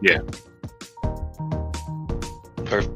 Yeah. Perfect.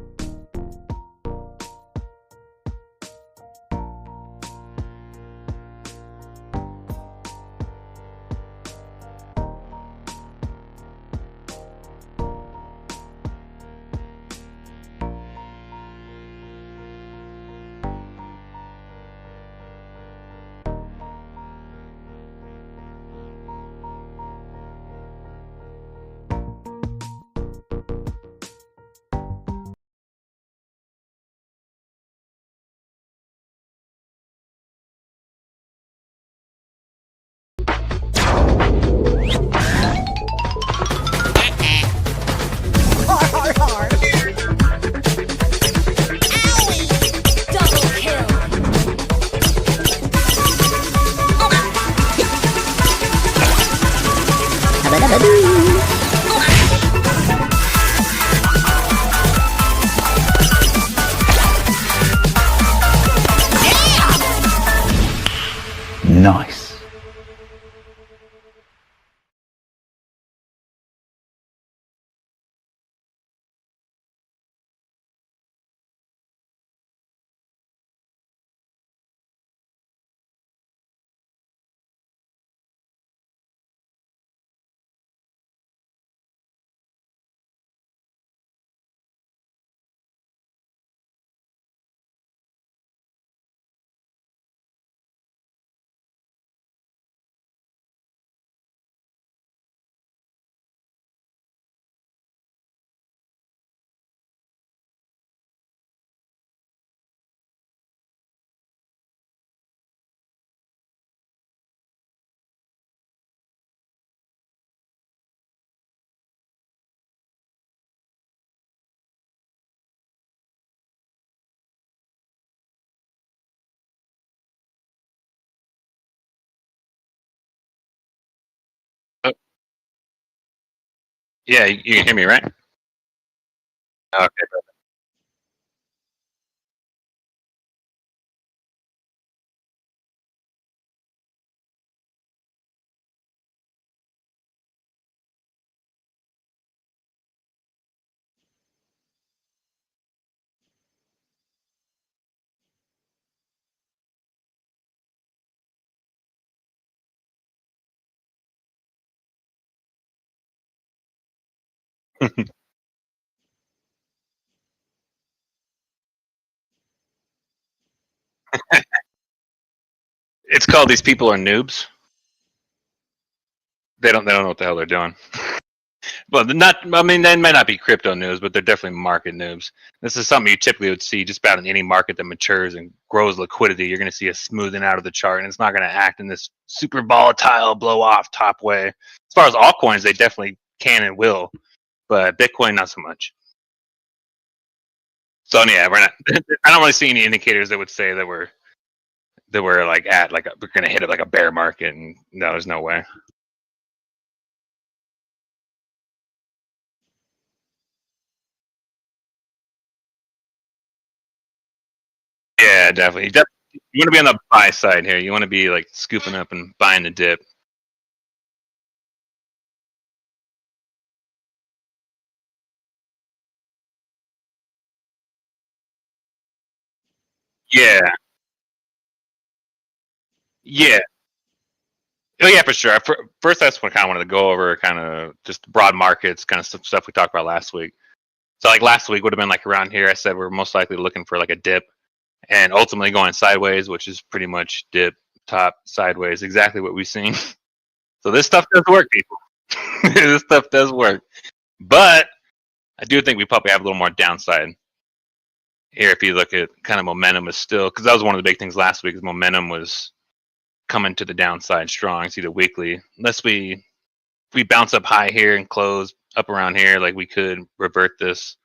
Nice. Oh, yeah, you can hear me, right? Okay. It's called "These People Are Noobs." They don't know what the hell they're doing. Well, not. I mean, they might not be crypto noobs, but they're definitely market noobs. This is something you typically would see just about in any market that matures and grows liquidity. You're going to see a smoothing out of the chart, and it's not going to act in this super volatile, blow off top way. As far as altcoins, they definitely can and will, but Bitcoin not so much. So yeah, we're not. I don't really see any indicators that would say that we're like at like we're going to hit it like a bear market, and no, there's no way. Yeah, definitely. You want to be on the buy side here. You want to be like scooping up and buying the dip. Yeah, yeah. Oh yeah, for sure. First, that's what I kind of wanted to go over, kind of just broad markets, kind of stuff we talked about last week. So like last week would have been like around here. I said we're most likely looking for like a dip, and ultimately going sideways, which is pretty much dip, top, sideways, exactly what we've seen. So this stuff does work, people. This stuff does work, but I do think we probably have a little more downside here. If you look at kind of momentum is still, because that was one of the big things last week. Is momentum was coming to the downside strong. See the weekly, unless we bounce up high here and close up around here, like we could revert this.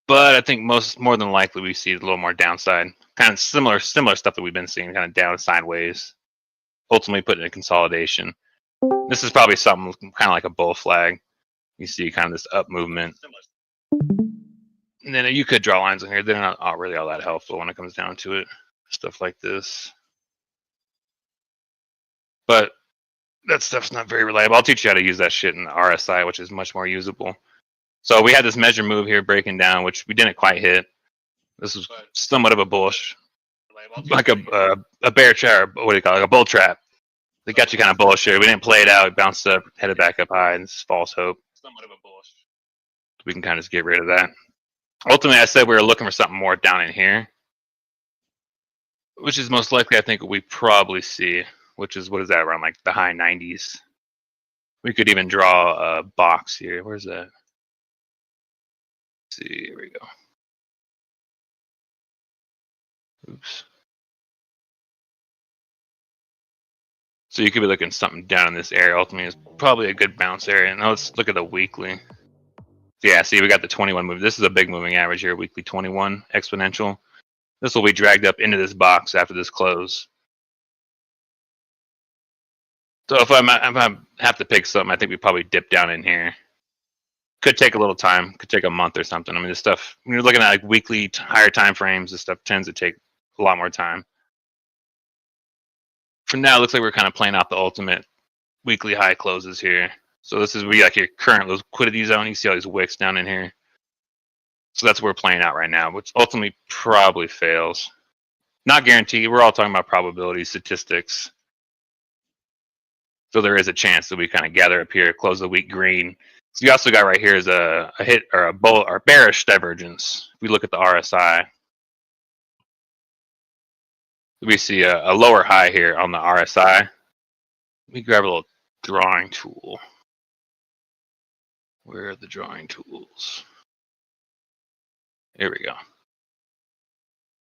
But I think more than likely we see a little more downside, kind of similar stuff that we've been seeing, kind of down sideways, ultimately putting in consolidation. This is probably something kind of like a bull flag. You see kind of this up movement, and then you could draw lines on here. They're not really all that helpful when it comes down to it. Stuff like this, but that stuff's not very reliable. I'll teach you how to use that shit in the RSI, which is much more usable. So we had this measure move here breaking down, which we didn't quite hit. This was somewhat of a bullish, like a bear trap, what do you call it, like a bull trap. They got you kind of bullish here. We didn't play it out. It bounced up, headed back up high, and it's false hope. Somewhat of a bullish. We can kind of just get rid of that. Ultimately, I said we were looking for something more down in here, which is most likely, I think, what we probably see, which is, what is that, around like the high 90s. We could even draw a box here. Where's that? Let's see, here we go. Oops. So you could be looking something down in this area. Ultimately, is probably a good bounce area. Now let's look at the weekly. Yeah, see, we got the 21 move. This is a big moving average here, weekly 21 exponential. This will be dragged up into this box after this close. So if I have to pick something, I think we probably dip down in here. Could take a little time. Could take a month or something. I mean, this stuff, when you're looking at like weekly, higher time frames, this stuff tends to take a lot more time. For now, it looks like we're kind of playing out the ultimate weekly high closes here. So this is like your current liquidity zone. You see all these wicks down in here. So that's what we're playing out right now, which ultimately probably fails. Not guaranteed. We're all talking about probability, statistics. So there is a chance that we kind of gather up here, close the week green. So you also got right here is a hit or a bull or bearish divergence. If we look at the RSI, we see a lower high here on the RSI. Let me grab a little drawing tool. Where are the drawing tools? Here we go.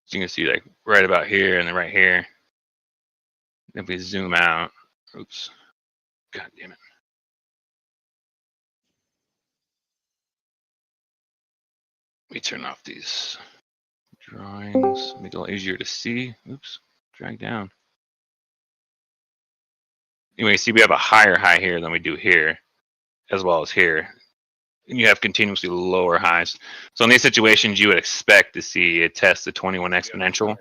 So you can see like right about here and then right here. If we zoom out, oops, god damn it. Let me turn off these drawings, make it a little easier to see. Oops, drag down. Anyway, see we have a higher high here than we do here, as well as here. And you have continuously lower highs. So in these situations, you would expect to see it test the 21 exponential,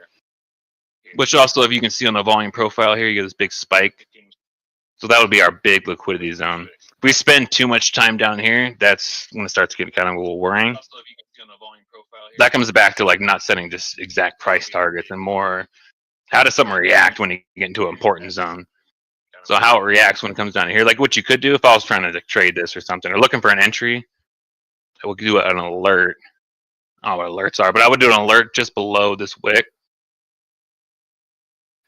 which also, if you can see on the volume profile here, you get this big spike. So that would be our big liquidity zone. If we spend too much time down here, that's when it starts getting kind of a little worrying. That comes back to like not setting just exact price targets and more how does something react when you get into an important zone. So how it reacts when it comes down here, like what you could do if I was trying to trade this or something or looking for an entry, I would do an alert. I don't know what alerts are, but I would do an alert just below this wick.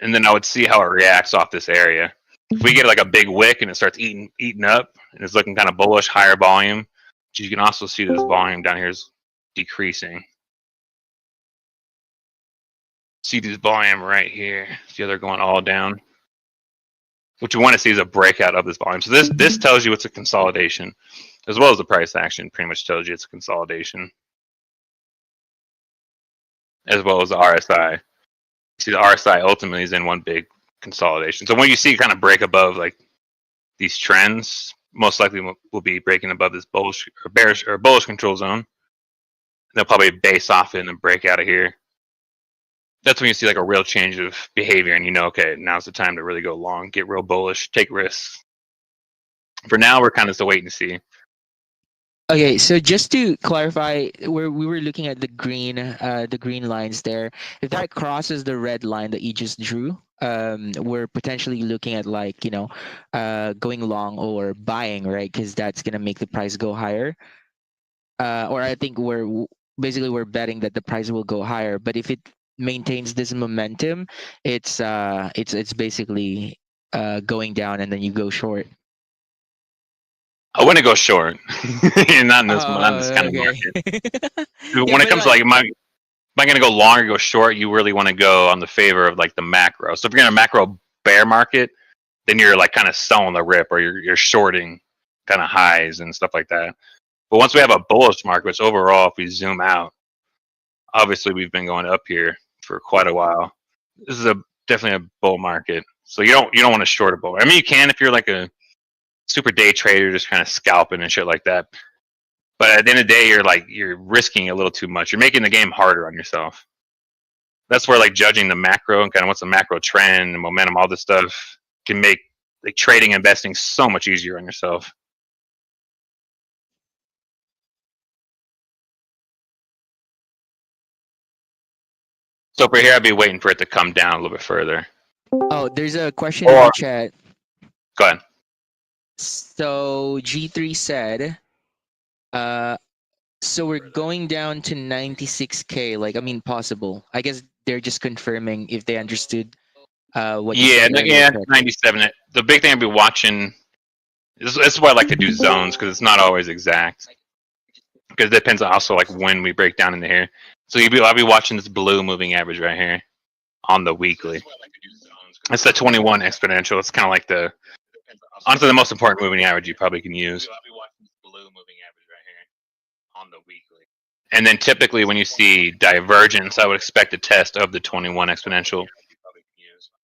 And then I would see how it reacts off this area. If we get like a big wick and it starts eating up and it's looking kind of bullish, higher volume, you can also see this volume down here is decreasing. See this volume right here. See how they're going all down. What you want to see is a breakout of this volume. So this tells you it's a consolidation, as well as the price action pretty much tells you it's a consolidation, as well as the RSI. See the RSI ultimately is in one big consolidation. So when you see kind of break above like these trends, most likely will be breaking above this bullish or bearish or bullish control zone. They'll probably base off it and then break out of here. That's when you see like a real change of behavior and you know, okay, now's the time to really go long, get real bullish, take risks. For now, we're kind of still waiting to see. Okay, so just to clarify, we were looking at the green lines there. If that crosses the red line that you just drew, we're potentially looking at like going long or buying, right? Because that's gonna make the price go higher. Or I think we're betting that the price will go higher. But if it maintains this momentum, it's basically going down, and then you go short. I wouldn't go short, not in this kind of market. When it comes to like, am I going to go long or go short? You really want to go on the favor of like the macro. So if you're in a macro bear market, then you're like kind of selling the rip, or you're shorting kind of highs and stuff like that. But once we have a bullish market, which overall, if we zoom out, obviously we've been going up here for quite a while. This is definitely a bull market. So you don't want to short a bull. I mean, you can if you're like a super day trader, just kind of scalping and shit like that. But at the end of the day, you're risking a little too much. You're making the game harder on yourself. That's where like judging the macro and kind of what's the macro trend and momentum, all this stuff can make like trading and investing so much easier on yourself. So for here, I'd be waiting for it to come down a little bit further. Oh, there's a question in the chat. Go ahead. So G3 said, so we're going down to 96K. Like, I mean, possible. I guess they're just confirming if they understood what you said earlier. Yeah, 97. The big thing I'd be watching. This is why I like to do zones, because it's not always exact. Because it depends also like when we break down into here. So I'll be watching this blue moving average right here on the weekly. It's the 21 exponential. It's kind of like honestly the most important moving average you probably can use. And then typically when you see divergence, I would expect a test of the 21 exponential.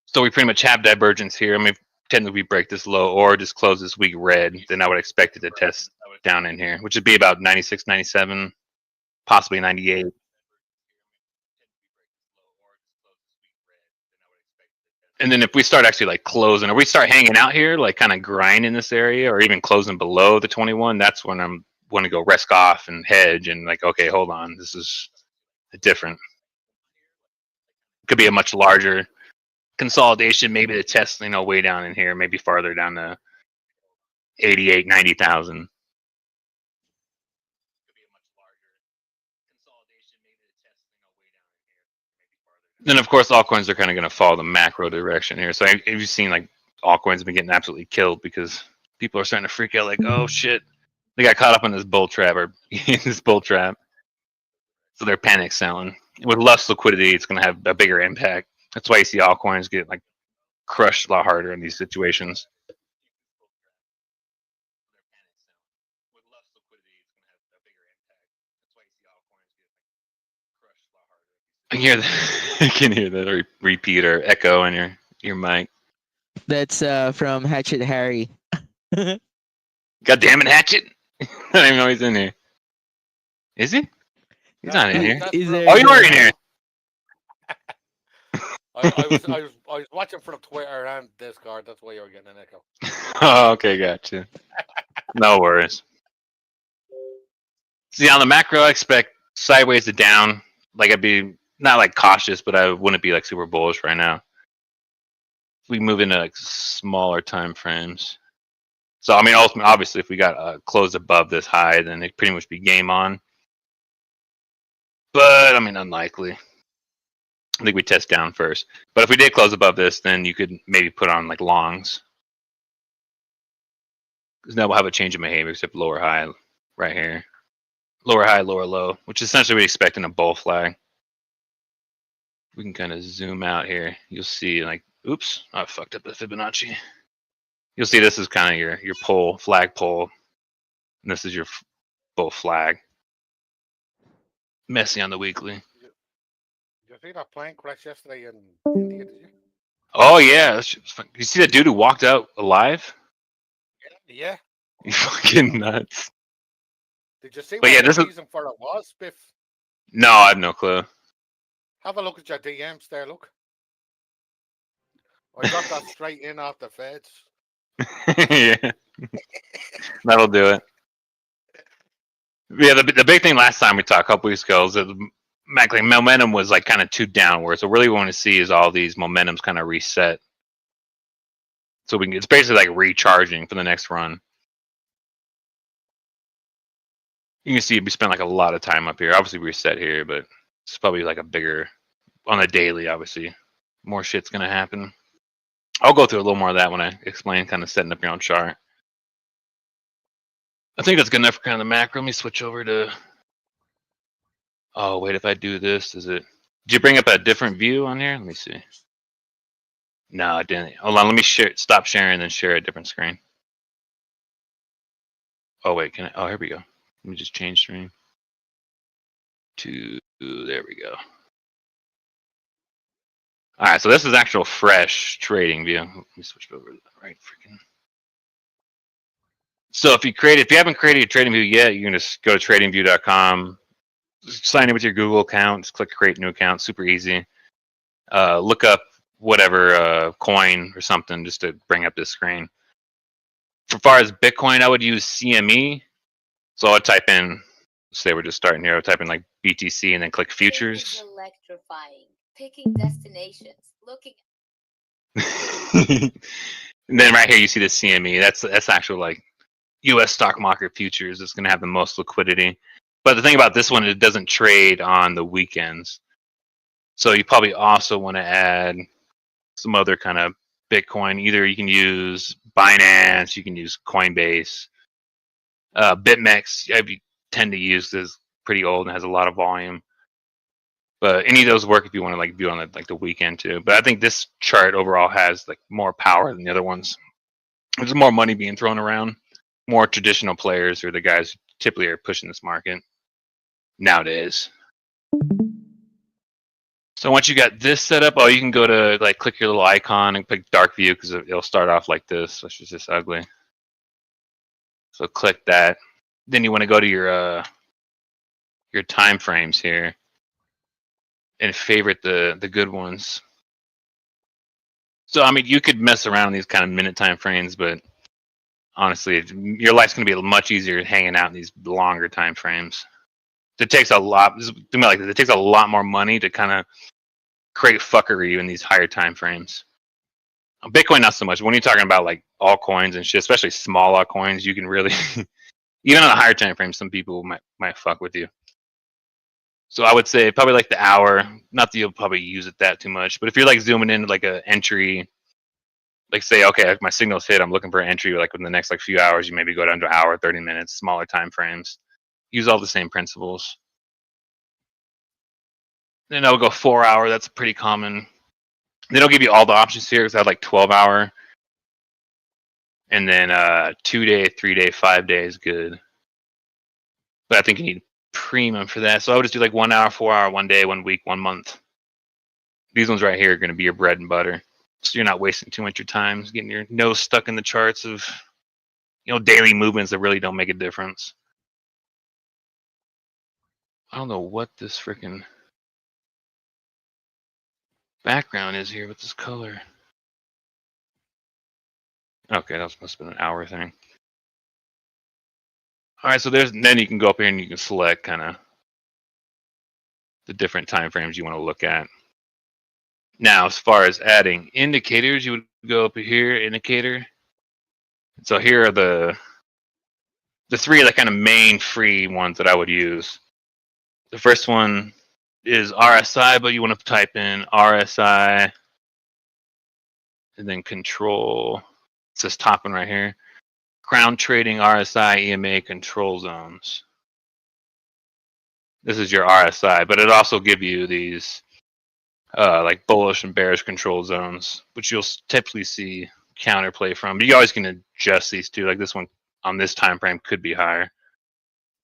So we pretty much have divergence here. I mean, technically we break this low or just close this week red, then I would expect it to test down in here, which would be about 96, 97, possibly 98. And then if we start actually like closing, or we start hanging out here, like kind of grinding this area, or even closing below the 21, that's when I'm going to go risk off and hedge and like, okay, hold on, this is different. Could be a much larger consolidation, maybe the test, way down in here, maybe farther down to 88, 90,000. Then of course altcoins are kind of going to follow the macro direction here. So have you seen like altcoins have been getting absolutely killed because people are starting to freak out like, oh shit, they got caught up in this bull trap or this bull trap. So they're panic selling. With less liquidity, it's going to have a bigger impact. That's why you see altcoins get like crushed a lot harder in these situations. I can hear the repeat or echo in your mic. That's from Hatchet Harry. God damn it, Hatchet! I don't even know he's in here. Is he? He's not in here. Oh, you are in here. I was watching from Twitter and Discord. That's why you were getting an echo. Oh, okay, gotcha. No worries. See, on the macro, I expect sideways to down. Like I'd be not like cautious, but I wouldn't be like super bullish right now. We move into like smaller time frames. So I mean, ultimately, obviously, if we got closed above this high, then it pretty much be game on. But I mean, unlikely. I think we test down first. But if we did close above this, then you could maybe put on like longs. Because now we'll have a change in behavior, except lower high right here. Lower high, lower low, which is essentially we expect in a bull flag. We can kind of zoom out here. You'll see like, oops, I fucked up the Fibonacci. You'll see this is kind of your pole, flag pole. And this is your bull flag. Messy on the weekly. You see that plane crash yesterday in India, did you? Oh yeah, you see that dude who walked out alive? Yeah. You fucking nuts. Did you see But what yeah, the reason for it was, Biff? No, I have no clue. Have a look at your DMs there, look. I got that straight in off the feds. Yeah. That'll do it. Yeah, the big thing last time we talked a couple weeks ago is that momentum was like kind of too downward. So really what we want to see is all these momentums kind of reset. So it's basically like recharging for the next run. You can see we spent like a lot of time up here. Obviously we reset here, but it's probably like a bigger on the daily, obviously. More shit's gonna happen. I'll go through a little more of that when I explain kind of setting up your own chart. I think that's good enough for kind of the macro. Let me switch over to. Oh wait, if I do this, is it? Did you bring up a different view on here? Let me see. No, I didn't. Hold on, let me stop sharing, and then share a different screen. Oh wait, can I? Oh, here we go. Let me just change screen to. There we go. All right, so this is actual fresh trading view. Let me switch over to the right freaking. So if you haven't created a trading view yet, you can just go to tradingview.com, sign in with your Google account, just click create new account, super easy. Look up whatever coin or something just to bring up this screen. As far as Bitcoin, I would use CME. So I'll type in, say we're just starting here, I'll type in like BTC and then click futures. Electrifying. Picking destinations. Looking. And then right here you see the CME. That's actual like U.S. stock market futures. It's going to have the most liquidity. But the thing about this one, it doesn't trade on the weekends. So you probably also want to add some other kind of Bitcoin. Either you can use Binance, you can use Coinbase, BitMEX. I tend to use this pretty old and has a lot of volume. But any of those work if you want to like view on the weekend too. But I think this chart overall has like more power than the other ones. There's more money being thrown around. More traditional players are the guys who typically are pushing this market nowadays. So once you got this set up, you can go to like click your little icon and click dark view because it'll start off like this, which is just ugly. So click that. Then you want to go to your time frames here and favorite the good ones. So I mean, you could mess around in these kind of minute time frames, but honestly, your life's going to be much easier hanging out in these longer time frames. It takes a lot. It takes a lot more money to kind of create fuckery in these higher time frames. Bitcoin, not so much. When you're talking about like altcoins and shit, especially small altcoins, you can really, even on a higher time frame, some people might fuck with you. So I would say probably like the hour. Not that you'll probably use it that too much, but if you're like zooming into like an entry, like say, okay, my signal's hit, I'm looking for an entry like in the next like few hours, you maybe go down to an hour, 30 minutes, smaller time frames. Use all the same principles. Then I'll go 4 hour. That's pretty common. They don't give you all the options here because I have like 12 hour. And then 2 day, 3 day, 5 day is good. But I think you need premium for that. So I would just do like 1 hour, 4 hour, 1 day, 1 week, 1 month. These ones right here are going to be your bread and butter. So you're not wasting too much of your time getting your nose stuck in the charts of, daily movements that really don't make a difference. I don't know what this freaking background is here with this color. Okay, that must have been an hour thing. All right, so then you can go up here and you can select kind of the different time frames you want to look at. Now, as far as adding indicators, you would go up here, indicator. So here are the three of the kind of main free ones that I would use. The first one is RSI, but you want to type in RSI and then control. It says top one right here. Crown trading RSI EMA control zones. This is your RSI, but it also give you these like bullish and bearish control zones, which you'll typically see counterplay from. But you always can adjust these too. Like this one on this time frame could be higher,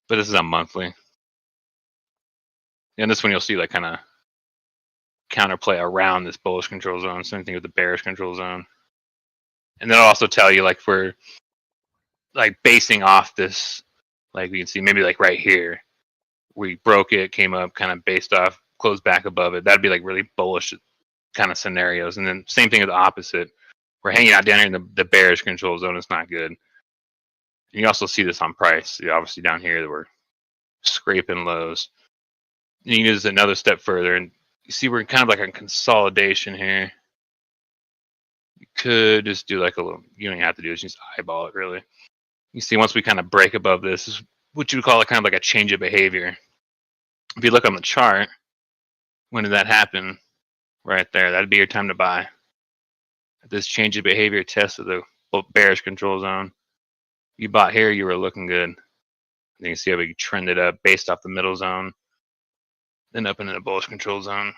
but this is on monthly. And this one you'll see like kind of counterplay around this bullish control zone. Same thing with the bearish control zone. And then it'll also tell you like we're like basing off this, like we can see maybe like right here, we broke it, came up, kind of based off, closed back above it. That'd be like really bullish kind of scenarios. And then same thing with the opposite. We're hanging out down here in the bearish control zone. It's not good. And you also see this on price. Obviously down here that we're scraping lows. And you can do this another step further, and you see we're kind of like a consolidation here. You could just do like a little, you don't even have to do it, just eyeball it really. You see once we kind of break above this is what you would call it kind of like a change of behavior. If you look on the chart, when did that happen? Right there, that'd be your time to buy. At this change of behavior test of the bearish control zone, you bought here, you were looking good. And you can see how we trended up based off the middle zone, then up into the bullish control zone.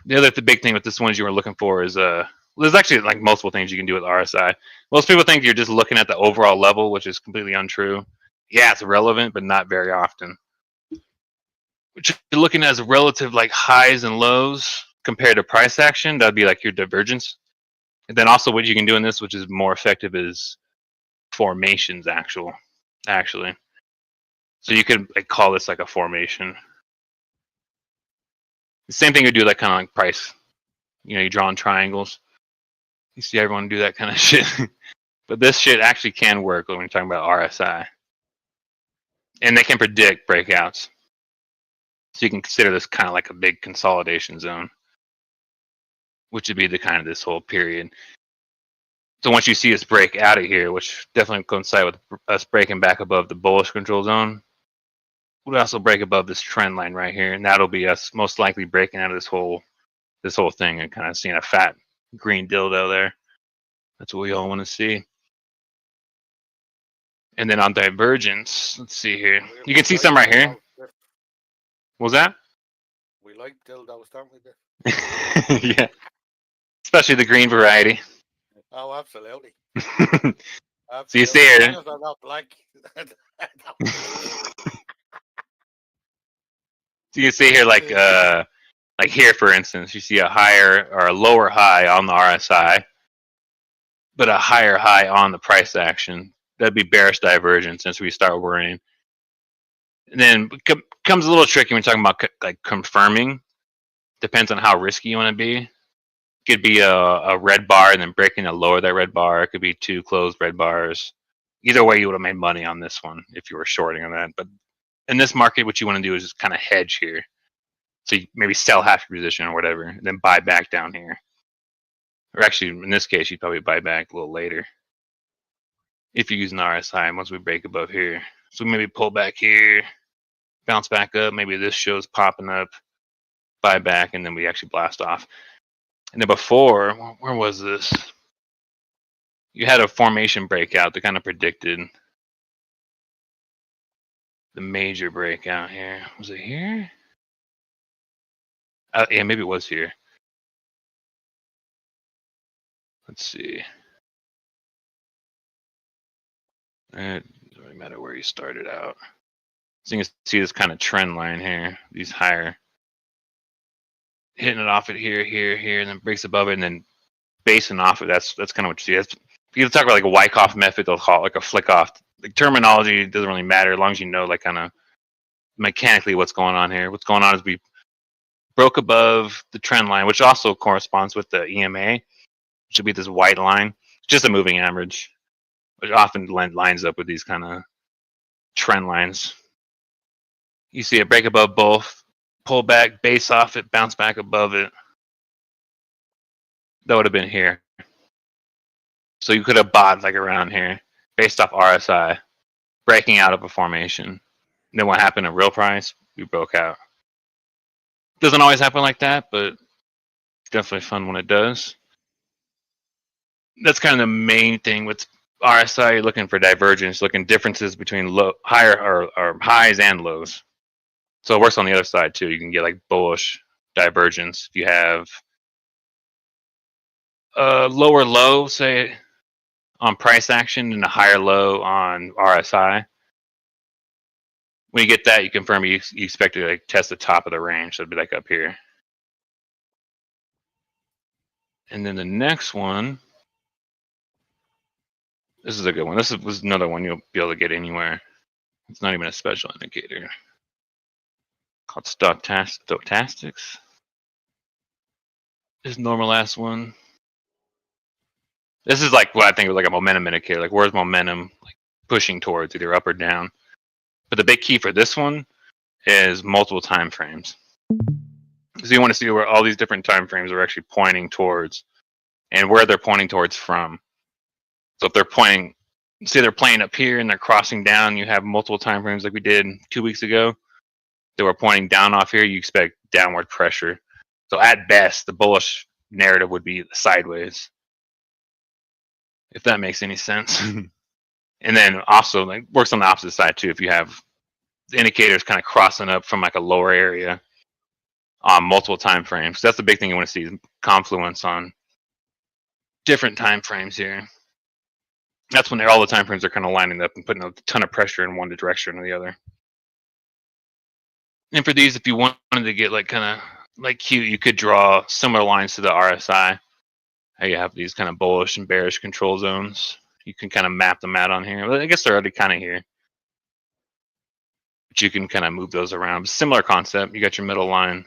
The big thing with this one you were looking for is there's actually like multiple things you can do with RSI. Most people think you're just looking at the overall level, which is completely untrue. Yeah, it's relevant, but not very often. What you're looking at is relative like highs and lows compared to price action. That'd be like your divergence. And then also what you can do in this, which is more effective, is formations actually. So you could like call this like a formation. The same thing you do like kind of like price You're drawing triangles. You see everyone do that kind of shit. But this shit actually can work when you're talking about RSI. And they can predict breakouts. So you can consider this kind of like a big consolidation zone, which would be the kind of this whole period. So once you see us break out of here, which definitely coincide with us breaking back above the bullish control zone, we'll also break above this trend line right here, and that'll be us most likely breaking out of this whole thing and kind of seeing a fat green dildo there. That's what we all want to see. And then on divergence, let's see here. You can see some right here. What was that? We like dildos, don't we? Yeah. Especially the green variety. Oh, absolutely. So you see here. As long as they're not black. So you see here, like here, for instance, you see a higher or a lower high on the RSI, but a higher high on the price action. That'd be bearish divergence since we start worrying. And then comes a little tricky when you're talking about like confirming. Depends on how risky you want to be. Could be a red bar and then breaking to lower that red bar. It could be 2 closed red bars. Either way, you would have made money on this one if you were shorting on that. But in this market, what you want to do is just kind of hedge here. So you maybe sell half your position or whatever, and then buy back down here. Or actually, in this case, you'd probably buy back a little later. If you're using RSI, once we break above here. So maybe pull back here, bounce back up. Maybe this show's popping up, buy back, and then we actually blast off. And then before, where was this? You had a formation breakout that kind of predicted the major breakout here. Was it here? Yeah, maybe it was here. Let's see. It doesn't really matter where you started out. So you can see this kind of trend line here. These higher, hitting it off at here, and then breaks above it, and then basing off it. That's kind of what you see. That's, if you talk about like a Wyckoff method, they'll call it like a flick off. Like terminology doesn't really matter as long as you know like kind of mechanically what's going on here. What's going on is we broke above the trend line, which also corresponds with the EMA, which would be this white line, just a moving average, which often lines up with these kind of trend lines. You see it break above both, pull back, base off it, bounce back above it. That would have been here. So you could have bought like around here based off RSI, breaking out of a formation. And then what happened at real price? We broke out. Doesn't always happen like that, but it's definitely fun when it does. That's kind of the main thing with RSI. You're looking for divergence, looking differences between higher or highs and lows. So it works on the other side too. You can get like bullish divergence if you have a lower low, say on price action, and a higher low on RSI. When you get that, you confirm you expect to like test the top of the range. So it'd be like up here. And then the next one, this is a good one. This was another one you'll be able to get anywhere. It's not even a special indicator. Called stochastics. This normal last one. This is like what I think of like a momentum indicator. Like where's momentum like pushing towards, either up or down. But the big key for this one is multiple time frames. So you want to see where all these different time frames are actually pointing towards and where they're pointing towards from. So if they're pointing, say they're playing up here and they're crossing down, you have multiple time frames like we did 2 weeks ago. They were pointing down off here, you expect downward pressure. So at best, the bullish narrative would be sideways, if that makes any sense. And then also like works on the opposite side too. If you have the indicators kind of crossing up from like a lower area on multiple time frames, that's the big thing you want to see, is confluence on different time frames here. That's when all the time frames are kind of lining up and putting a ton of pressure in one direction or the other. And for these, if you wanted to get like kind of like cute, you could draw similar lines to the RSI. How you have these kind of bullish and bearish control zones. You can kind of map them out on here. Well, I guess they're already kind of here. But you can kind of move those around. Similar concept. You got your middle line.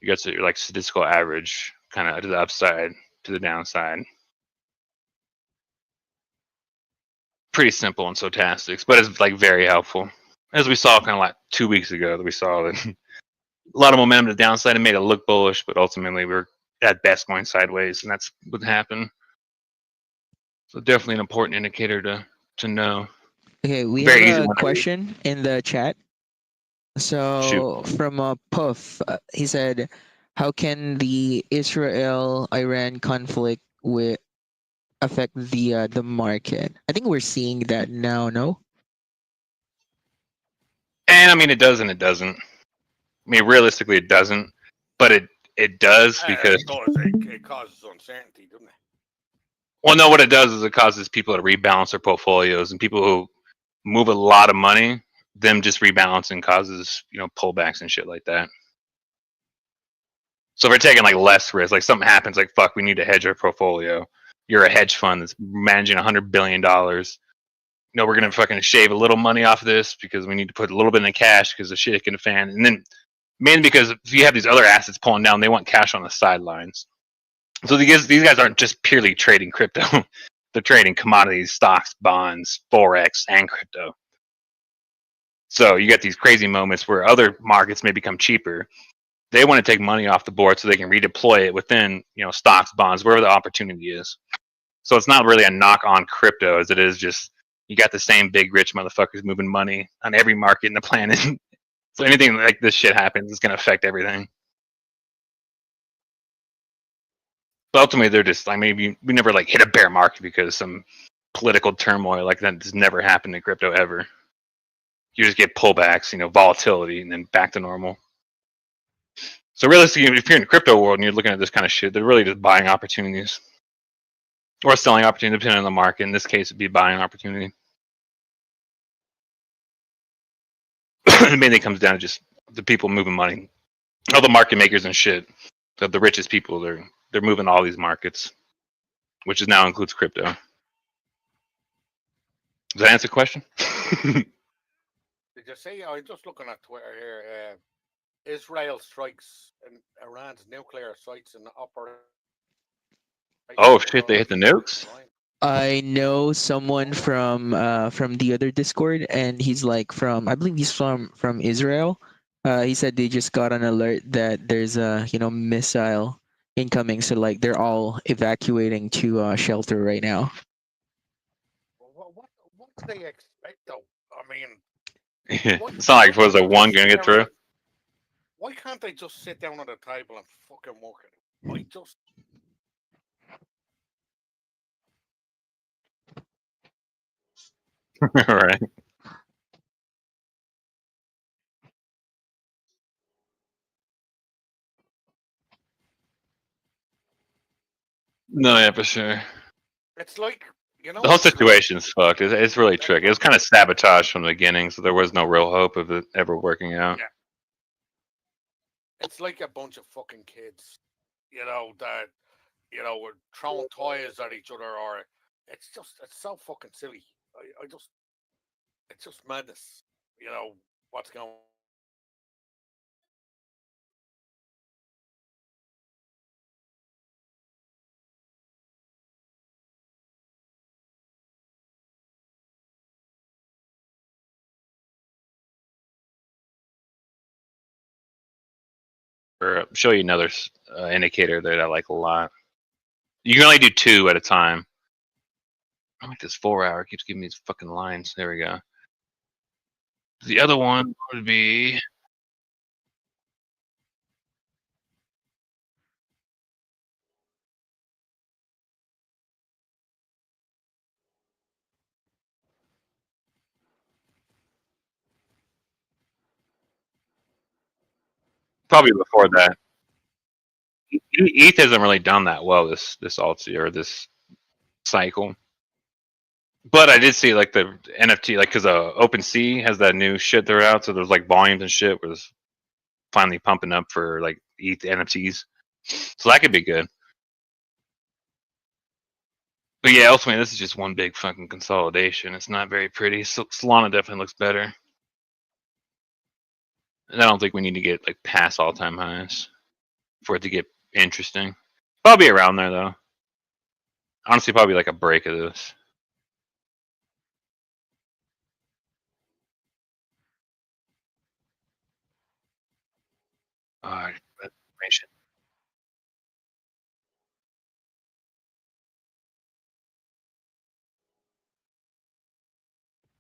You got your like statistical average kind of to the upside, to the downside. Pretty simple in stochastics, but it's like very helpful. As we saw kind of like 2 weeks ago, that we saw that a lot of momentum to the downside and made it look bullish, but ultimately we were at best going sideways, and that's what happened. So definitely an important indicator to know. Okay, we Very easy have a one to read. question in the chat. So from Puff, he said, "How can the Israel-Iran conflict affect the market?" I think we're seeing that now. No. And I mean, it does and it doesn't. I mean, realistically, it doesn't, but it does because it causes uncertainty, doesn't it? well, no, what it does is it causes people to rebalance their portfolios, and people who move a lot of money, them just rebalancing causes pullbacks and shit like that. So if we're taking like less risk, like something happens, like fuck, we need to hedge our portfolio. You're a hedge fund that's managing $100 billion. We're gonna fucking shave a little money off of this because we need to put a little bit in cash because the shit can fan. And then mainly because if you have these other assets pulling down, they want cash on the sidelines. So these guys aren't just purely trading crypto; they're trading commodities, stocks, bonds, forex, and crypto. So you get these crazy moments where other markets may become cheaper. They want to take money off the board so they can redeploy it within stocks, bonds, wherever the opportunity is. So it's not really a knock on crypto as it is just you got the same big rich motherfuckers moving money on every market in the planet. So anything like this shit happens, it's gonna affect everything. But ultimately, they're just like maybe we never like hit a bear market because some political turmoil like that has never happened in crypto ever. You just get pullbacks, volatility, and then back to normal. So realistically, if you're in the crypto world and you're looking at this kind of shit, they're really just buying opportunities or selling opportunities depending on the market. In this case, it'd be buying opportunity. It mainly comes down to just the people moving money, all the market makers and shit. The richest people, they're moving all these markets, which is now includes crypto. Does that answer the question? Did you see? I'm just looking at Twitter here. Israel strikes Iran's nuclear sites in operation. Oh shit! They hit the nukes. I know someone from the other Discord, and he's like I believe he's from Israel. He said they just got an alert that there's a missile incoming, so like they're all evacuating to shelter right now. What do they expect though? I mean, it's not like it was a one gonna get through. Why can't they just sit down at a table and fucking work it? Why just? Right. No, yeah, for sure. It's like the whole situation's fucked. It's really tricky. It was kind of sabotage from the beginning, so there was no real hope of it ever working out. Yeah. It's like a bunch of fucking kids, that were throwing toys at each other, or it's so fucking silly. It's just madness. What's going on. Or show you another indicator that I like a lot. You can only do 2 at a time. I like this 4-hour keeps giving me these fucking lines. There we go. The other one would be probably before that. ETH hasn't really done that well this alt or this cycle. But I did see like the NFT, like because OpenSea has that new shit they're out, so there's like volumes and shit was finally pumping up for like ETH NFTs, so that could be good. But yeah, ultimately this is just one big fucking consolidation. It's not very pretty. So Solana definitely looks better, and I don't think we need to get like past all-time highs. for it to get interesting. Probably around there though. Honestly, probably like a break of this. Information.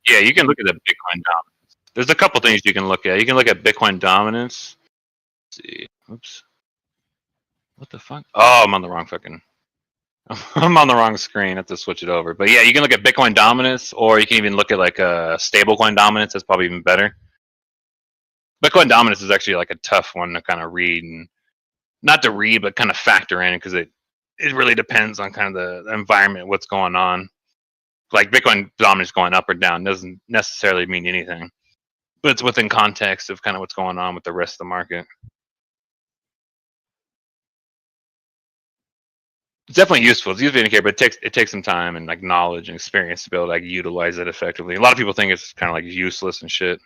Yeah, you can look at the Bitcoin dominance. There's a couple things you can look at. You can look at Bitcoin dominance. Let's see. Oops. What the fuck? Oh, I'm on the wrong fucking. I'm on the wrong screen. I have to switch it over. But yeah, you can look at Bitcoin dominance, or you can even look at like a stablecoin dominance. That's probably even better. Bitcoin dominance is actually like a tough one to kind of read, and not to read, but kind of factor in because it really depends on kind of the environment, what's going on. Like Bitcoin dominance going up or down doesn't necessarily mean anything, but it's within context of kind of what's going on with the rest of the market. It's definitely useful. It's useful to indicate, but it takes some time and like knowledge and experience to be able to like utilize it effectively. A lot of people think it's kind of like useless and shit,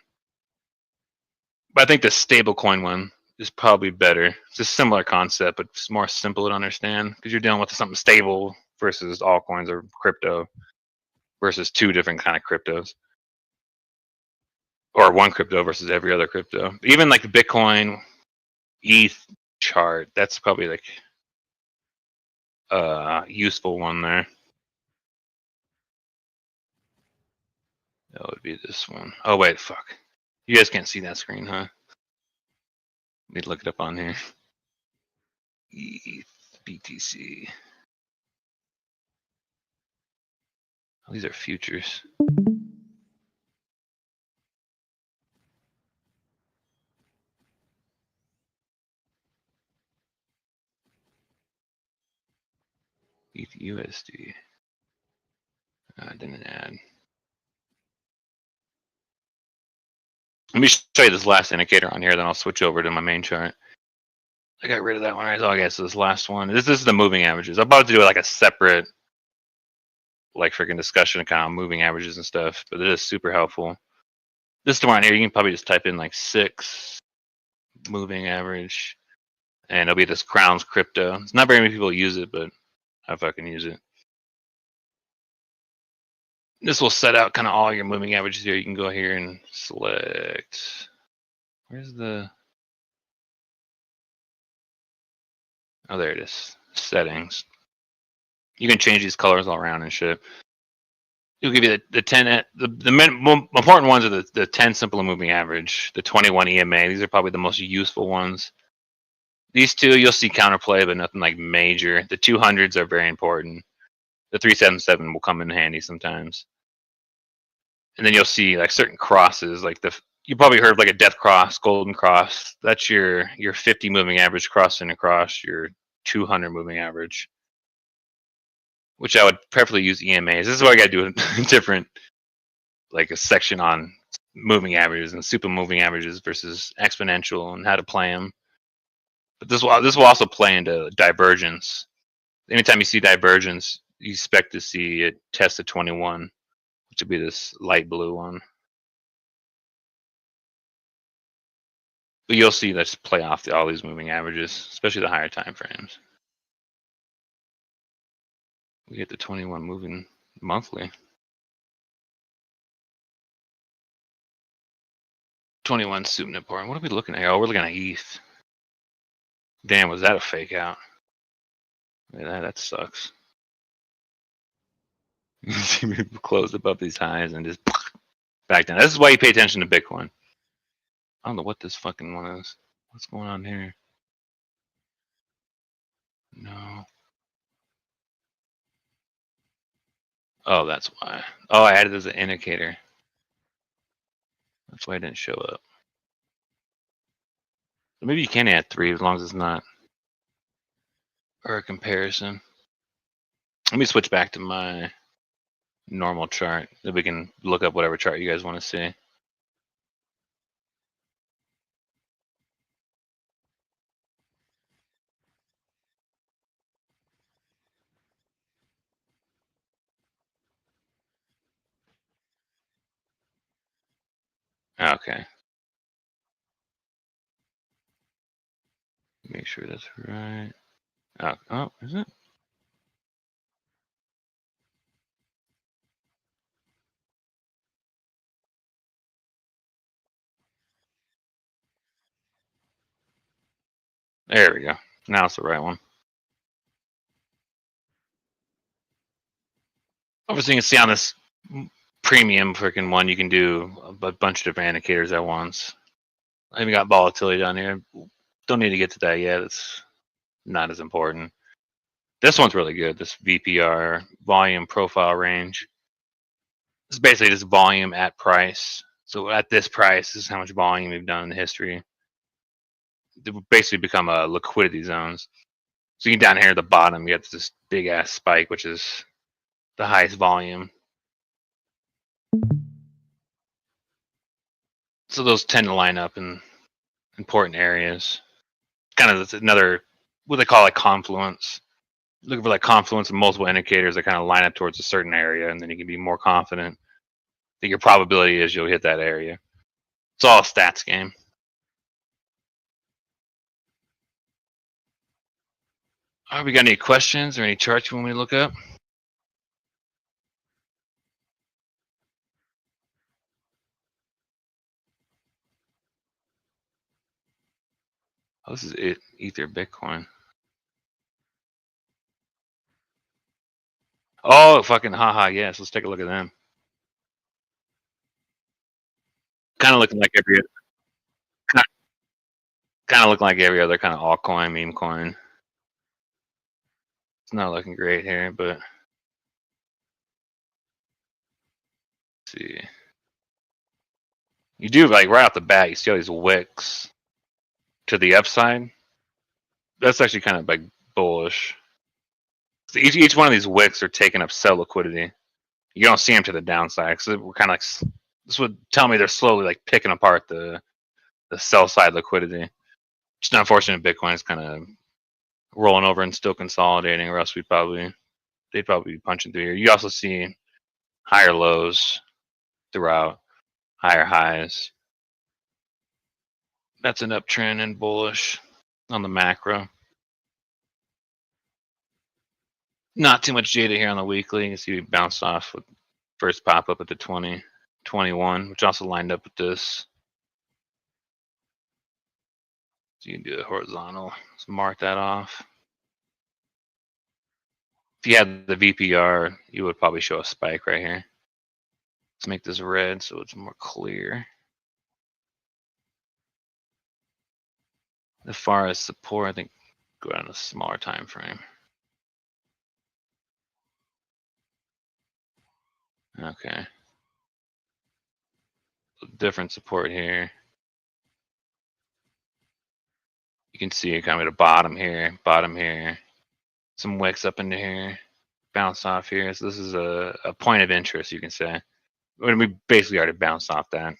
but I think the stablecoin one is probably better. It's a similar concept, but it's more simple to understand because you're dealing with something stable versus altcoins or crypto versus two different kind of cryptos, or one crypto versus every other crypto. Even like the Bitcoin, ETH chart, that's probably like a useful one there. That would be this one. Oh wait, fuck. You guys can't see that screen, huh? Need to look it up on here. ETH, BTC. Oh, these are futures. ETH USD. I didn't add. Let me show you this last indicator on here, then I'll switch over to my main chart. I got rid of that one. Right? Oh, I guess this last one. This is the moving averages. I'm about to do like a separate, like freaking discussion account on moving averages and stuff, but it is super helpful. This one here, you can probably just type in like 6 moving average, and it'll be this Crowns crypto. It's not very many people use it, but I fucking use it. This will set out kind of all your moving averages here. You can go here and select. Where's the? Oh, there it is. Settings. You can change these colors all around and shit. It'll give you the 10. The important ones are the 10 simple moving average, the 21 EMA. These are probably the most useful ones. These two you'll see counterplay, but nothing like major. The 200s are very important. The 377 will come in handy sometimes. And then you'll see like certain crosses, like you probably heard of like a death cross, golden cross. That's your 50 moving average crossing across your 200 moving average, which I would preferably use EMAs. This is why I got to do a different, like a section on moving averages and super moving averages versus exponential and how to play them. But this will also play into divergence. Anytime you see divergence, you expect to see it test a 21, which would be this light blue one. But you'll see let's play off all these moving averages, especially the higher time frames. We get the 21 moving monthly. 21 Supnet part. What are we looking at? Oh, we're looking at ETH. Damn, was that a fake out? Yeah, that sucks. We closed above these highs and just back down. This is why you pay attention to Bitcoin. I don't know what this fucking one is. What's going on here? No. Oh, that's why. Oh, I added it as an indicator. That's why it didn't show up. So maybe you can add 3 as long as it's not. Or a comparison. Let me switch back to my normal chart. Then we can look up whatever chart you guys want to see. Okay. Give Make sure that's right. Oh, is it? There we go. Now it's the right one. Obviously, you can see on this premium freaking one, you can do a bunch of different indicators at once. I even got volatility down here. Don't need to get to that yet. It's not as important. This one's really good. This VPR, volume profile range. It's basically just volume at price. So at this price, this is how much volume we've done in the history. They basically become liquidity zones. So you get down here at the bottom, you get this big ass spike, which is the highest volume. So those tend to line up in important areas. Kind of another, what they call like confluence. Looking for like confluence of multiple indicators that kind of line up towards a certain area, and then you can be more confident that your probability is you'll hit that area. It's all a stats game. All right, we got any questions or any charts you want me to look up? Oh, this is it. Ether Bitcoin. Oh, fucking haha, yes. Let's take a look at them. Kind of looking like every other kind of altcoin, meme coin. It's not looking great here, but let's see. You do like right off the bat, you see all these wicks to the upside. That's actually kind of like bullish. So each one of these wicks are taking up sell liquidity. You don't see them to the downside. So we're kind of like, this would tell me they're slowly like picking apart the sell side liquidity. Just unfortunate Bitcoin is kind of rolling over and still consolidating, or else they'd probably be punching through here. You also see higher lows throughout, higher highs. That's an uptrend and bullish on the macro. Not too much data here on the weekly. You can see we bounced off with first pop up at the 2021, which also lined up with this. So you can do a horizontal. Let's mark that off. If you had the VPR, you would probably show a spike right here. Let's make this red so it's more clear. As far as support, I think go down a smaller time frame. Okay. Different support here. You can see it kind of at the bottom here, some wicks up into here, bounce off here. So this is a point of interest, you can say. When we basically already bounced off that.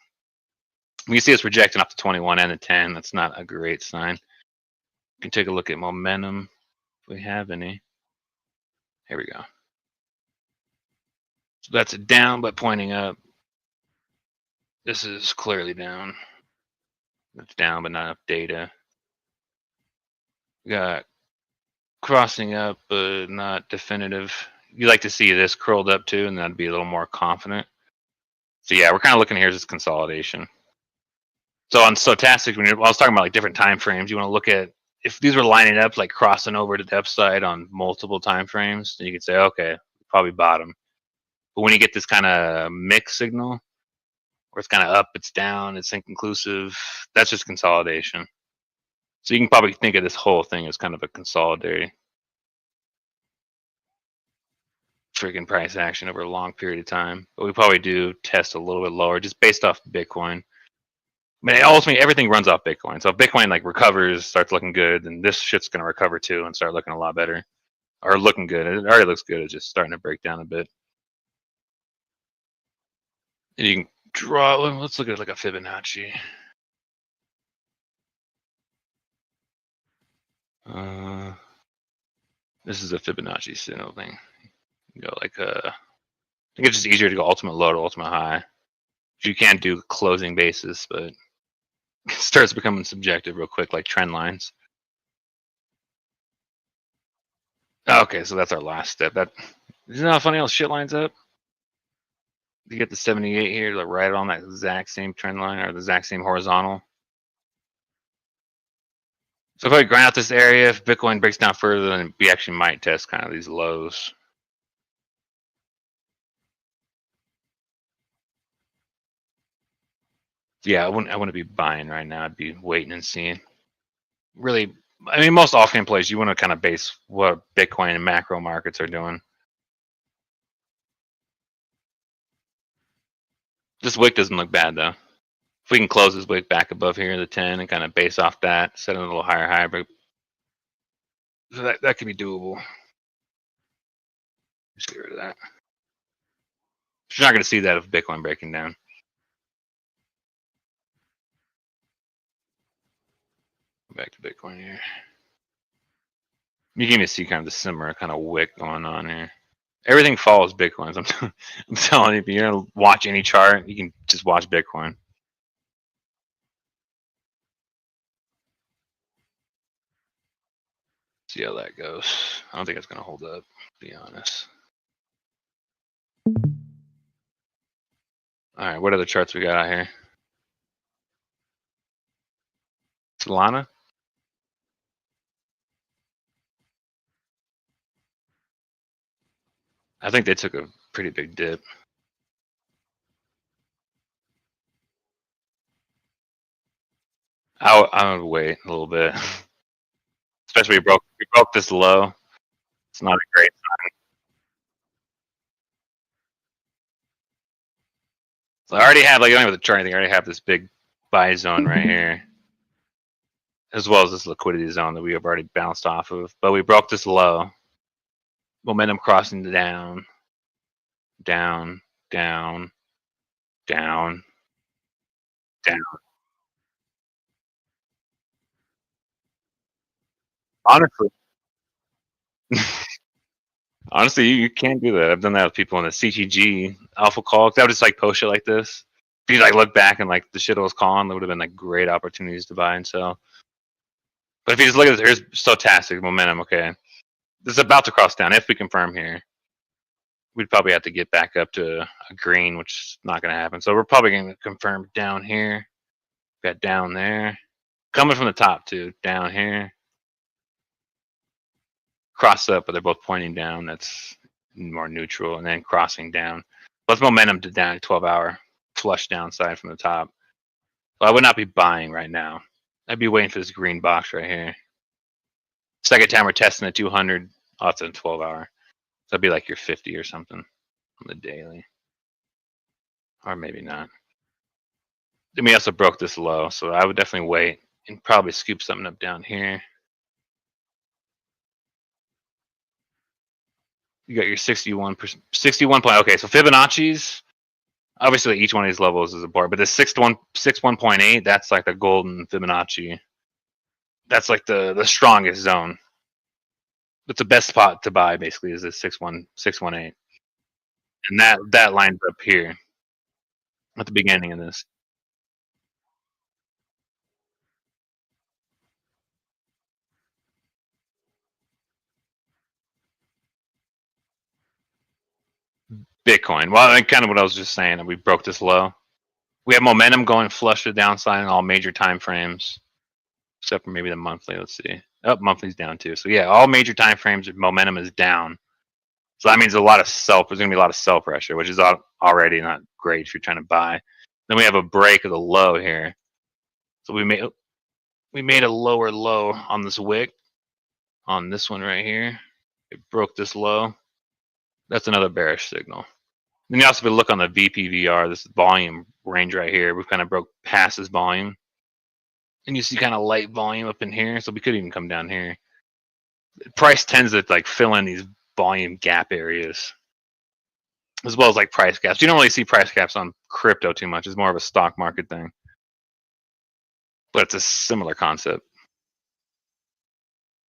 When you see us rejecting off the 21 and the 10, that's not a great sign. You can take a look at momentum if we have any. Here we go. So that's a down but pointing up. This is clearly down. It's down but not enough data. We got crossing up but not definitive. You like to see this curled up too, and that'd be a little more confident. So yeah, we're kind of looking here as consolidation. So on Stochastic, I was talking about like different time frames, you want to look at if these were lining up like crossing over to the upside on multiple time frames, then you could say, okay, probably bottom. But when you get this kind of mixed signal, where it's kind of up, it's down, it's inconclusive, that's just consolidation. So you can probably think of this whole thing as kind of a consolidating freaking price action over a long period of time. But we probably do test a little bit lower just based off Bitcoin. I mean, ultimately, everything runs off Bitcoin. So if Bitcoin like recovers, starts looking good, then this shit's going to recover too and start looking a lot better. Or looking good. It already looks good. It's just starting to break down a bit. And you can draw, let's look at like a Fibonacci. This is a Fibonacci signal thing. You go like I think it's just easier to go ultimate low to ultimate high. You can't do closing basis, but it starts becoming subjective real quick, like trend lines. Okay, so that's our last step. That isn't that funny how shit lines up. You get the 78 here, like right on that exact same trend line or the exact same horizontal. So if I grind out this area, if Bitcoin breaks down further, then we actually might test kind of these lows. Yeah, I wouldn't be buying right now. I'd be waiting and seeing. Really, I mean, most altcoin plays, you want to kind of base what Bitcoin and macro markets are doing. This wick doesn't look bad though. If we can close this wick back above here, the 10, and kind of base off that, set a little higher high, but so that could be doable. Just get rid of that. You're not going to see that if Bitcoin breaking down. Back to Bitcoin here. You can even see kind of the similar kind of wick going on here. Everything follows Bitcoin. I'm telling you, if you're going to watch any chart, you can just watch Bitcoin. See how that goes. I don't think it's going to hold up, to be honest. All right, what other charts we got out here? Solana? I think they took a pretty big dip. I would wait a little bit, especially we broke this low. It's not a great sign. So I already have, like, you don't have the chart or anything. I already have this big buy zone right here, as well as this liquidity zone that we have already bounced off of. But we broke this low. Momentum crossing down, down, down, down, down. Honestly, honestly, you can't do that. I've done that with people in the CTG alpha call. I would just like post shit like this. If you like look back and like the shit I was calling, there would have been like great opportunities to buy and sell. But if you just look at this, here's stochastic momentum. Okay, this is about to cross down. If we confirm here, we'd probably have to get back up to a green, which is not going to happen. So we're probably going to confirm down here. Got down there, coming from the top too. Down here, cross up, but they're both pointing down. That's more neutral, and then crossing down. Plus momentum to down 12-hour flush downside from the top. So I would not be buying right now. I'd be waiting for this green box right here. Second time we're testing the 200 off the 12-hour. So that'd be like your 50 or something on the daily. Or maybe not. Then we also broke this low, so I would definitely wait and probably scoop something up down here. You got your 61 point. Okay, so Fibonacci's obviously each one of these levels is a bar, but the 61.8, that's like the golden Fibonacci. That's like the strongest zone. That's the best spot to buy basically is the 618. And that lines up here at the beginning of this. Bitcoin. Well, and kind of what I was just saying, we broke this low. We have momentum going flush to the downside in all major time frames, except for maybe the monthly. Let's see. Oh, monthly's down too. So yeah, all major time frames, momentum is down. So that means there's going to be a lot of sell pressure, which is already not great if you're trying to buy. Then we have a break of the low here. So we made a lower low on this wick, on this one right here. It broke this low. That's another bearish signal. Then you also have to look on the VPVR, this volume range right here. We've kind of broke past this volume. And you see kind of light volume up in here. So we could even come down here. Price tends to like fill in these volume gap areas, as well as like price gaps. You don't really see price gaps on crypto too much. It's more of a stock market thing. But it's a similar concept.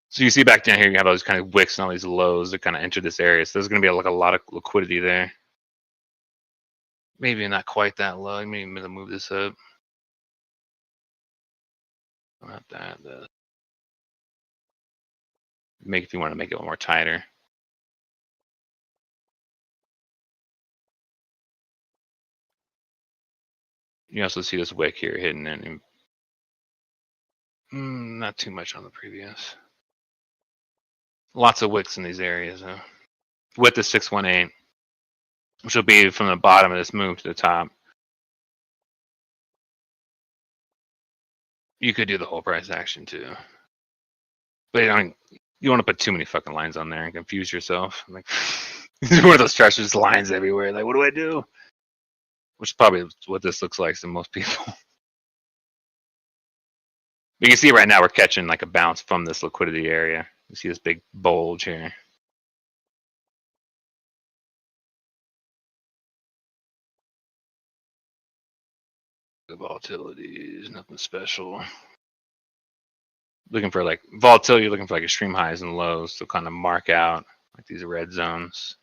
So you see back down here, you have those kind of wicks and all these lows that kind of enter this area. So there's going to be like a lot of liquidity there. Maybe not quite that low. Maybe I'm going to move this up. Not that. if you want to make it a little more tighter. You also see this wick here hidden in. Not too much on the previous. Lots of wicks in these areas though. Width is 618, which will be from the bottom of this move to the top. You could do the whole price action too, but you want to put too many fucking lines on there and confuse yourself. Like one of those treacherous lines everywhere. Like, what do I do? Which is probably what this looks like to most people. You can see right now we're catching like a bounce from this liquidity area. You see this big bulge here. The volatility is nothing special. Looking for like volatility, looking for like extreme highs and lows to kind of mark out like these red zones,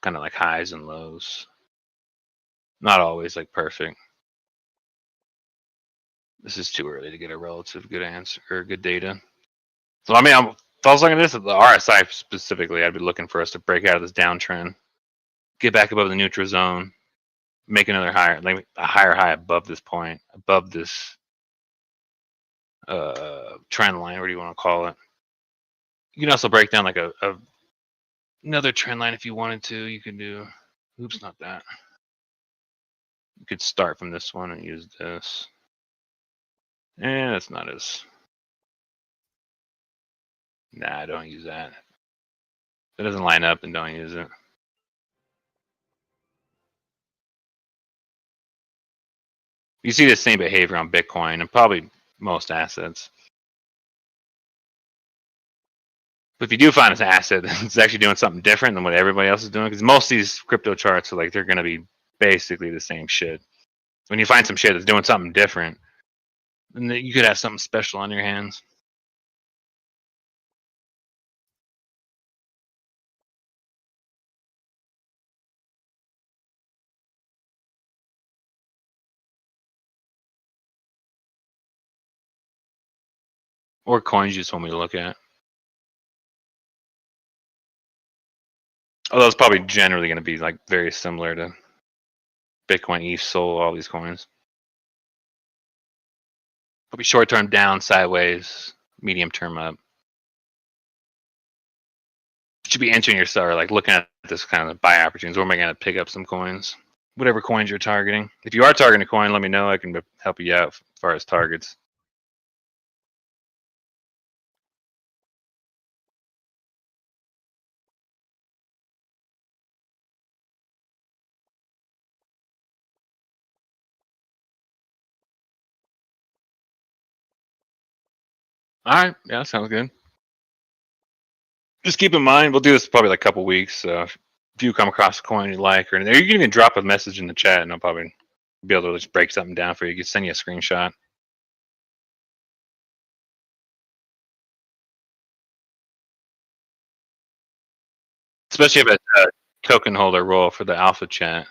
kind of like highs and lows. Not always like perfect. This is too early to get a relative good answer or good data. So I mean, if I was looking at this at the RSI specifically, I'd be looking for us to break out of this downtrend, get back above the neutral zone, make another higher, like a higher high above this point, above this trend line. What do you want to call it? You can also break down like another trend line if you wanted to. You could do. Oops, not that. You could start from this one and use this. And that's not as. Nah, don't use that. If it doesn't line up, then don't use it. You see the same behavior on Bitcoin and probably most assets. But if you do find an asset that's actually doing something different than what everybody else is doing, because most of these crypto charts are like they're going to be basically the same shit. When you find some shit that's doing something different, then you could have something special on your hands. Or coins you just want me to look at. Although it's probably generally going to be like very similar to Bitcoin, ETH, Sol, all these coins. Probably short term down, sideways, medium term up. You should be entering yourself, or like looking at this kind of buy opportunities. Where am I going to pick up some coins? Whatever coins you're targeting. If you are targeting a coin, let me know. I can help you out as far as targets. All right, yeah, sounds good. Just keep in mind, we'll do this probably like a couple weeks. So if you come across a coin you like, or you can even drop a message in the chat, and I'll probably be able to just break something down for you. You can send you a screenshot. Especially if it's a token holder role for the alpha chat.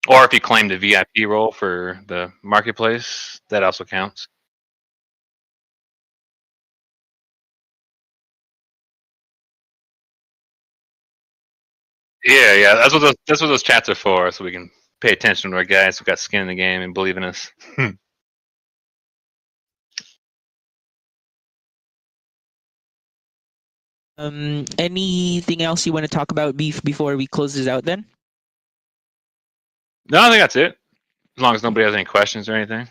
Or if you claim the VIP role for the marketplace, that also counts. Yeah, that's what those chats are for, so we can pay attention to our guys who got skin in the game and believe in us. Anything else you want to talk about before we close this out then? No, I think that's it. As long as nobody has any questions or anything.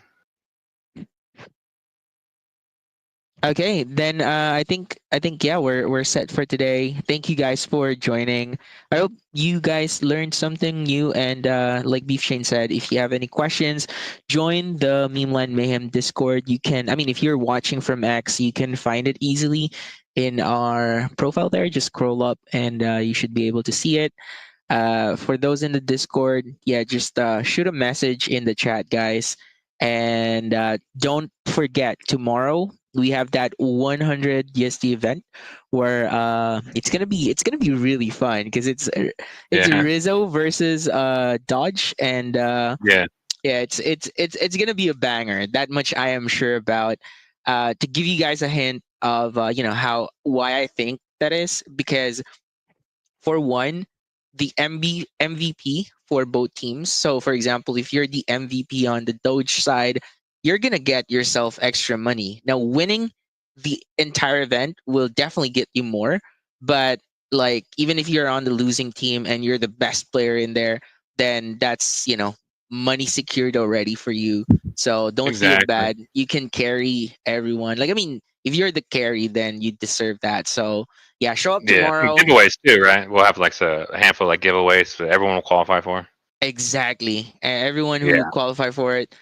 Okay, then I think yeah, we're set for today. Thank you guys for joining. I hope you guys learned something new. And like Beef Shane said, if you have any questions, join the Memeland Mayhem Discord. You can, I mean, if you're watching from X, you can find it easily in our profile there. Just scroll up, and you should be able to see it. For those in the Discord, yeah, just shoot a message in the chat, guys. And don't forget, tomorrow we have that 100 USD event where it's gonna be really fun because it's Yeah. Rizzo versus Dodge, and Yeah. it's gonna be a banger. That much I am sure about. To give you guys a hint, of how why I think that is because for one, the MVP for both teams. So, for example, if you're the MVP on the Doge side, you're gonna get yourself extra money. Now, winning the entire event will definitely get you more, but like even if you're on the losing team and you're the best player in there, then that's money secured already for you. So don't feel Exactly. bad. You can carry everyone. Like I mean, if you're the carry, then you deserve that. So yeah, show up Yeah, some tomorrow. giveaways too, right? We'll have like a handful of like giveaways that everyone will qualify for. Exactly. Everyone who Yeah, qualify for it,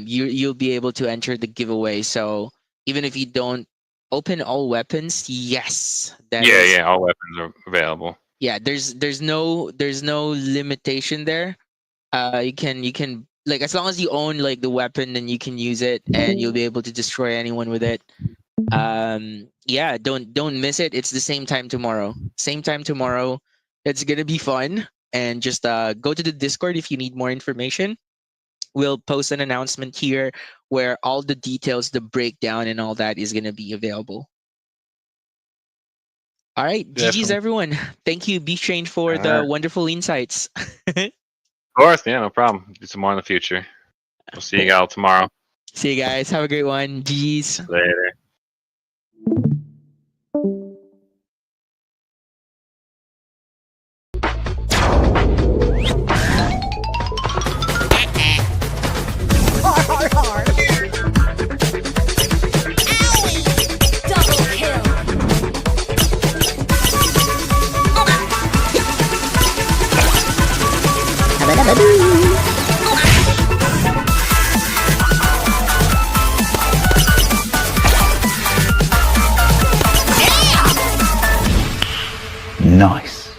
you'll be able to enter the giveaway. So even if you don't open all weapons, yes, that yeah, is yeah. All weapons are available. yeah. There's no limitation there. You can like as long as you own like the weapon, then you can use it, and you'll be able to destroy anyone with it. Yeah, don't miss it. It's the same time tomorrow. Same time tomorrow. It's gonna be fun. And just go to the Discord if you need more information. We'll post an announcement here where all the details, the breakdown, and all that is gonna be available. All right, GG's Definitely. everyone. Thank you, B Strange, All for the right. wonderful insights. Of course, yeah, no problem. Do some more in the future. We'll see you all tomorrow. See you guys. Have a great one. GG's. Later. Double kill. Nice.